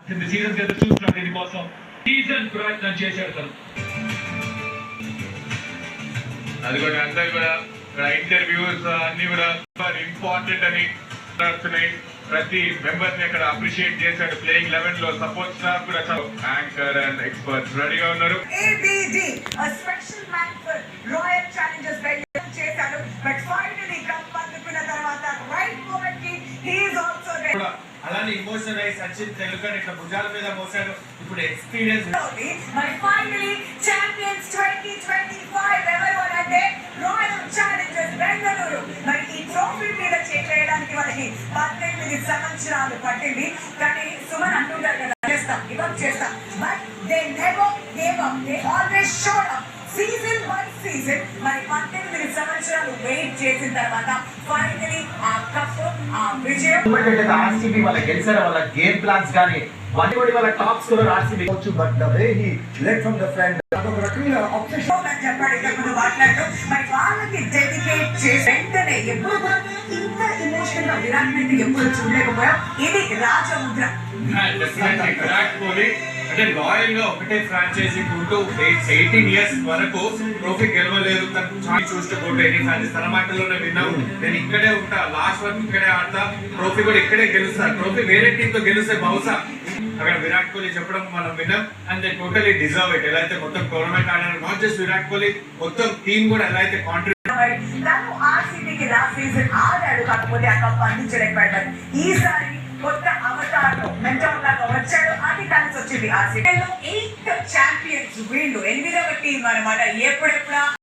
Season గా చూస్తున్నాడు దీనికోసం సీజన్ ప్రయత్నం చేశాడు తను. అది కూడా అంతా కూడా ఇంటర్వ్యూస్ అన్ని కూడా ఇంపార్టెంట్ అని వస్తున్నాయి. ప్రతి మెంబర్ ని అక్కడ అప్రిషియేట్ చేశాడు. ప్లేయింగ్ 11 లో సపోర్ట్ స్టాఫ్ కూడా యాంకర్ అండ్ ఎక్స్పర్ట్స్ రెడీగా ఉన్నారు. ABD a special man for Royal Challengers చేశాడు. బట్ ఫైనల్లీ కప్ అందుకున్న తర్వాత రైట్ మూమెంట్ కి హి ఇస్ ఆల్సో రెడీ. అలానే ఇమోషనల్ అయి సచిన్ తెలుగుని ఇట్లా భుజాల మీద మోసాడు. ఇప్పుడు ఎక్స్పీరియన్స్ మరి ఫైనల్లీ ఛాంపియన్స్ 2025 ఎవరు అంటే రాయల్ ఛాలెంజర్స్ బెంగళూరు. మరి ఈ ట్రోఫీ మీద చేయడానికి వాళ్ళకి 18 సంవత్సరాలు పట్టింది. కానీ సుమన్ అంటుంటారు కదా, చేస్తాం గివ్ చేస్తాం, but they never gave up, they always showed up season by season. మరి 18 సంవత్సరాలు వెయిట్ చేసిన తర్వాత ఫైనల్లీ ఆ కప్ ఆ విజయం ఆర్సీబీ వాళ్ళ గెలిచారు. వాళ్ళ గేమ్ ప్లాన్స్ కానీ వాళ్ళ టాప్ స్కోరర్ ఆర్సీబీ వచ్చు. But the way he led from the front అదొక రకమైన ఆబ్సెషన్ చెప్పాడు. ఇక్కడ మాట్లాడుతూ మరి వాళ్ళకి డెడికేట్ చేసి వెంటనే ఎప్పుడు కూడా ఇంత ఎమోషనల్ గా విరాట్ ని ఎప్పుడు చూడలేకపోయాం. ఇది రాజముద్ర. విరాట్ కోహ్లీ అంటే లాయల్ గా ఒకటే ఫ్రాంచైజీ ఉంటూ 18 ఇయర్స్ వరకు ట్రోఫీ గెలవలేదు. తను చూసుకోండి ఎన్ని ఫ్రాంచైజీ తన మాటల్లోనే విన్నాం. నేను ఇక్కడే ఉంటా, లాస్ట్ వరకు ఇక్కడే ఆడతా, ట్రోఫీ కూడా ఇక్కడే గెలుస్తా, ట్రోఫీ వేరే టీమ్ తో గెలిస్తే బహుశా అక్కడ విరాట్ కోహ్లీ చెప్పడం మనం విన్నాం. And they totally deserve it. ఎలా అయితే మొత్తం టోర్నమెంట్ ఆడారు, నాట్ జస్ట్ విరాట్ కోహ్లీ, మొత్తం టీమ్ కూడా ఎలా అయితే కాంట్రిబ్యూట్ తను ఆర్సీబీకి లాస్ట్ సీజన్ ఆడాడు, కాకపోతే ఆ కప్ అందించలేకపోయాడు. ఈసారి కొత్త అవతారంలో మెంటర్ లాగా వచ్చాడు, అది కలిసి వచ్చింది. ఆర్సీబీలో 8 ఛాంపియన్స్ వీళ్ళు 8వ టీం అన్నమాట. ఎప్పుడెప్పుడా